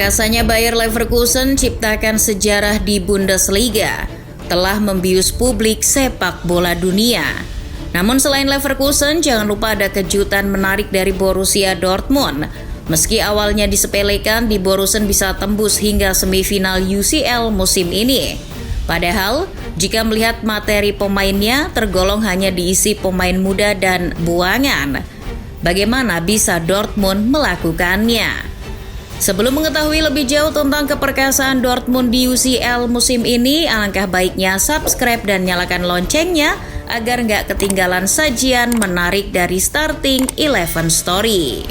Perkasanya Bayer Leverkusen ciptakan sejarah di Bundesliga, telah membius publik sepak bola dunia. Namun selain Leverkusen, jangan lupa ada kejutan menarik dari Borussia Dortmund. Meski awalnya disepelekan, di Borussen bisa tembus hingga semifinal UCL musim ini. Padahal, jika melihat materi pemainnya, tergolong hanya diisi pemain muda dan buangan. Bagaimana bisa Dortmund melakukannya? Sebelum mengetahui lebih jauh tentang keperkasaan Dortmund di UCL musim ini, alangkah baiknya subscribe dan nyalakan loncengnya agar nggak ketinggalan sajian menarik dari Starting 11 Story.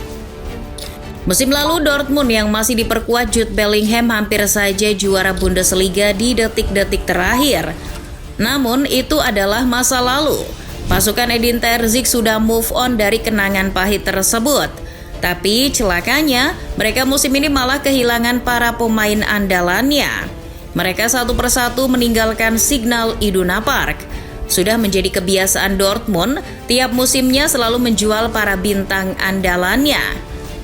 Musim lalu Dortmund yang masih diperkuat Jude Bellingham hampir saja juara Bundesliga di detik-detik terakhir. Namun itu adalah masa lalu. Pasukan Edin Terzic sudah move on dari kenangan pahit tersebut. Tapi celakanya, mereka musim ini malah kehilangan para pemain andalannya. Mereka satu persatu meninggalkan Signal Iduna Park. Sudah menjadi kebiasaan Dortmund, tiap musimnya selalu menjual para bintang andalannya.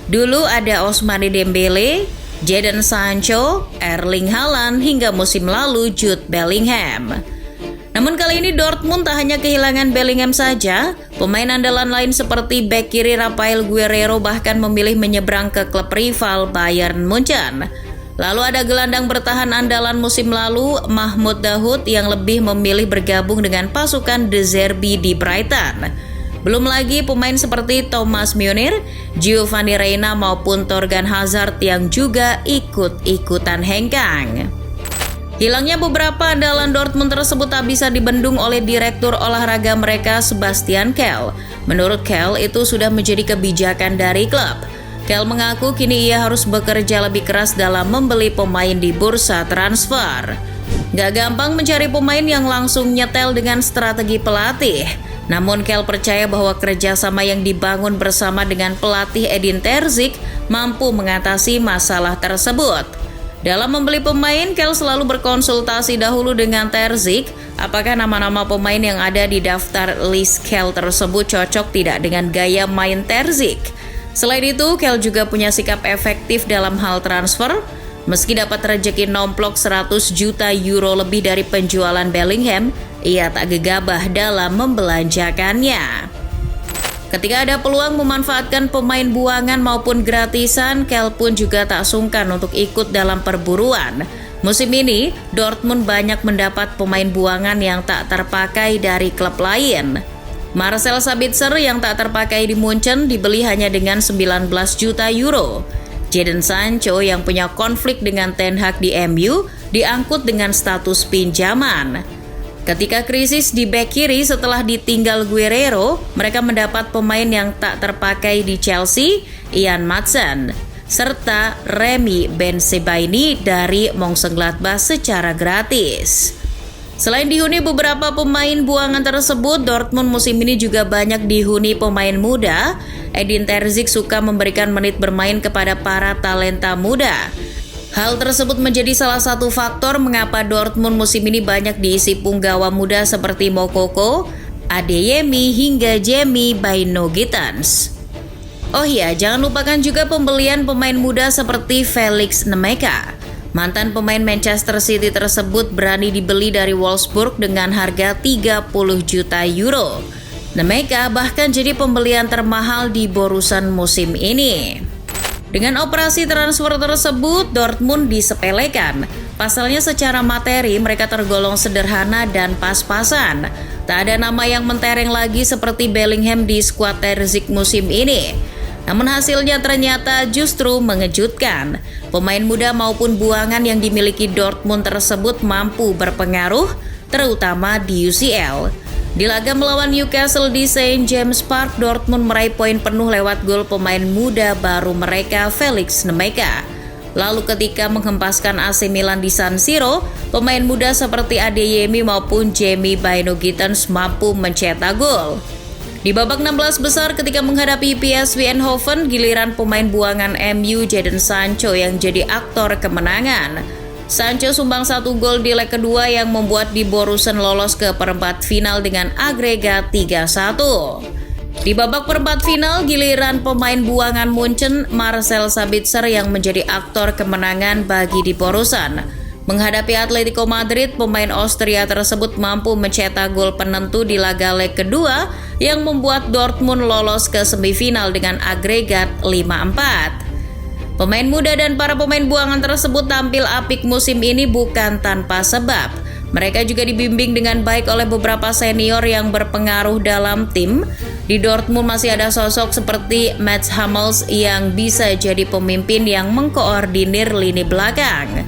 Dulu ada Ousmane Dembele, Jadon Sancho, Erling Haaland, hingga musim lalu Jude Bellingham. Namun kali ini Dortmund tak hanya kehilangan Bellingham saja, pemain andalan lain seperti bek kiri Rafael Guerreiro bahkan memilih menyeberang ke klub rival Bayern Munchen. Lalu ada gelandang bertahan andalan musim lalu, Mahmoud Dahoud, yang lebih memilih bergabung dengan pasukan De Zerbi di Brighton. Belum lagi pemain seperti Thomas Müller, Giovanni Reina maupun Thorgan Hazard yang juga ikut-ikutan hengkang. Hilangnya beberapa andalan Dortmund tersebut tak bisa dibendung oleh direktur olahraga mereka, Sebastian Kehl. Menurut Kehl, itu sudah menjadi kebijakan dari klub. Kehl mengaku kini ia harus bekerja lebih keras dalam membeli pemain di bursa transfer. Gak gampang mencari pemain yang langsung nyetel dengan strategi pelatih. Namun Kehl percaya bahwa kerjasama yang dibangun bersama dengan pelatih Edin Terzic mampu mengatasi masalah tersebut. Dalam membeli pemain, Kehl selalu berkonsultasi dahulu dengan Terzic apakah nama-nama pemain yang ada di daftar list Kehl tersebut cocok tidak dengan gaya main Terzic. Selain itu, Kehl juga punya sikap efektif dalam hal transfer. Meski dapat rezeki nomplok 100 juta euro lebih dari penjualan Bellingham, ia tak gegabah dalam membelanjakannya. Ketika ada peluang memanfaatkan pemain buangan maupun gratisan, Kehl pun juga tak sungkan untuk ikut dalam perburuan. Musim ini, Dortmund banyak mendapat pemain buangan yang tak terpakai dari klub lain. Marcel Sabitzer yang tak terpakai di Munchen dibeli hanya dengan 19 juta euro. Jadon Sancho yang punya konflik dengan Ten Hag di MU diangkut dengan status pinjaman. Ketika krisis di bek kiri setelah ditinggal Guerreiro, mereka mendapat pemain yang tak terpakai di Chelsea, Ian Maatsen, serta Remy Bensebaini dari Mönchengladbach secara gratis. Selain dihuni beberapa pemain buangan tersebut, Dortmund musim ini juga banyak dihuni pemain muda. Edin Terzic suka memberikan menit bermain kepada para talenta muda. Hal tersebut menjadi salah satu faktor mengapa Dortmund musim ini banyak diisi punggawa muda seperti Moukoko, Adeyemi, hingga Jamie Bynoe Gittens. Oh iya, jangan lupakan juga pembelian pemain muda seperti Felix Nemeka. Mantan pemain Manchester City tersebut berani dibeli dari Wolfsburg dengan harga 30 juta euro. Nemeka bahkan jadi pembelian termahal di Borussen musim ini. Dengan operasi transfer tersebut, Dortmund disepelekan. Pasalnya secara materi mereka tergolong sederhana dan pas-pasan. Tak ada nama yang mentereng lagi seperti Bellingham di skuad Terzic musim ini. Namun hasilnya ternyata justru mengejutkan. Pemain muda maupun buangan yang dimiliki Dortmund tersebut mampu berpengaruh, terutama di UCL. Di laga melawan Newcastle di St. James Park, Dortmund meraih poin penuh lewat gol pemain muda baru mereka, Felix Nemeka. Lalu ketika menghempaskan AC Milan di San Siro, pemain muda seperti Adeyemi maupun Jamie Bynoe Gittens mampu mencetak gol. Di babak 16 besar ketika menghadapi PSV Eindhoven, giliran pemain buangan MU Jadon Sancho yang jadi aktor kemenangan. Sancho sumbang 1 gol di leg kedua yang membuat di Borussen lolos ke perempat final dengan agregat 3-1. Di babak perempat final, giliran pemain buangan Munchen, Marcel Sabitzer yang menjadi aktor kemenangan bagi Die Borussen. Menghadapi Atletico Madrid, pemain Austria tersebut mampu mencetak gol penentu di laga leg kedua yang membuat Dortmund lolos ke semifinal dengan agregat 5-4. Pemain muda dan para pemain buangan tersebut tampil apik musim ini bukan tanpa sebab. Mereka juga dibimbing dengan baik oleh beberapa senior yang berpengaruh dalam tim. Di Dortmund masih ada sosok seperti Mats Hummels yang bisa jadi pemimpin yang mengkoordinir lini belakang.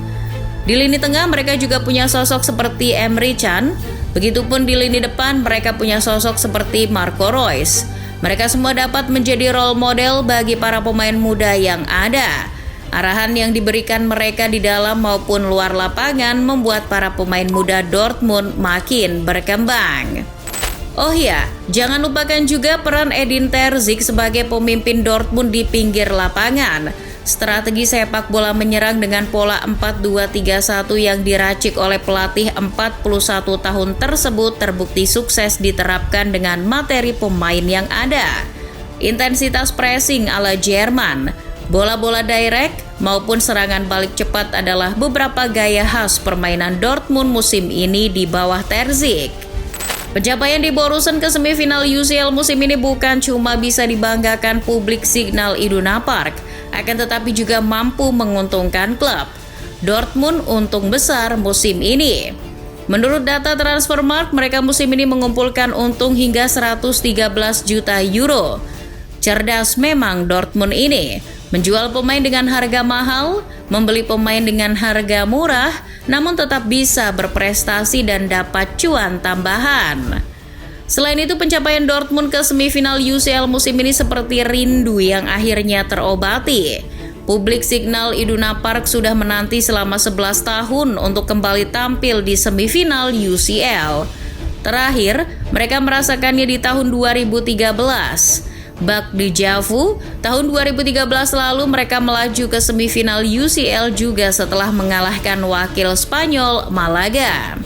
Di lini tengah mereka juga punya sosok seperti Emre Can. Begitupun di lini depan mereka punya sosok seperti Marco Reus. Mereka semua dapat menjadi role model bagi para pemain muda yang ada. Arahan yang diberikan mereka di dalam maupun luar lapangan membuat para pemain muda Dortmund makin berkembang. Oh iya, jangan lupakan juga peran Edin Terzic sebagai pemimpin Dortmund di pinggir lapangan. Strategi sepak bola menyerang dengan pola 4-2-3-1 yang diracik oleh pelatih 41 tahun tersebut terbukti sukses diterapkan dengan materi pemain yang ada. Intensitas pressing ala Jerman, bola-bola direct maupun serangan balik cepat adalah beberapa gaya khas permainan Dortmund musim ini di bawah Terzic. Pencapaian Die Borussen ke semifinal UCL musim ini bukan cuma bisa dibanggakan publik Signal Iduna Park, akan tetapi juga mampu menguntungkan klub. Dortmund untung besar musim ini. Menurut data Transfermarkt, mereka musim ini mengumpulkan untung hingga 113 juta euro. Cerdas memang Dortmund ini. Menjual pemain dengan harga mahal, membeli pemain dengan harga murah, namun tetap bisa berprestasi dan dapat cuan tambahan. Selain itu, pencapaian Dortmund ke semifinal UCL musim ini seperti rindu yang akhirnya terobati. Publik Signal Iduna Park sudah menanti selama 11 tahun untuk kembali tampil di semifinal UCL. Terakhir, mereka merasakannya di tahun 2013. Bak di Javu, tahun 2013 lalu mereka melaju ke semifinal UCL juga setelah mengalahkan wakil Spanyol Malaga.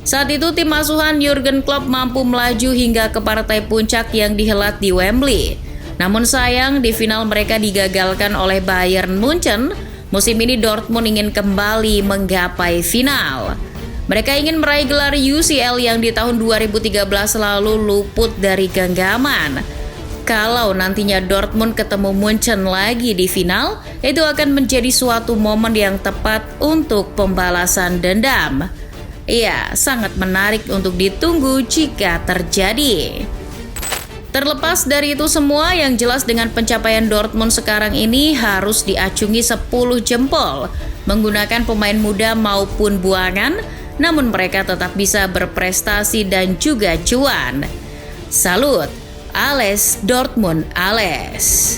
Saat itu tim asuhan Jurgen Klopp mampu melaju hingga ke partai puncak yang dihelat di Wembley. Namun sayang di final mereka digagalkan oleh Bayern Munchen. Musim ini Dortmund ingin kembali menggapai final. Mereka ingin meraih gelar UCL yang di tahun 2013 lalu luput dari genggaman. Kalau nantinya Dortmund ketemu Munchen lagi di final, itu akan menjadi suatu momen yang tepat untuk pembalasan dendam. Iya, sangat menarik untuk ditunggu jika terjadi. Terlepas dari itu semua, yang jelas dengan pencapaian Dortmund sekarang ini harus diacungi 10 jempol. Menggunakan pemain muda maupun buangan, namun mereka tetap bisa berprestasi dan juga cuan. Salut! Alles Dortmund, alles.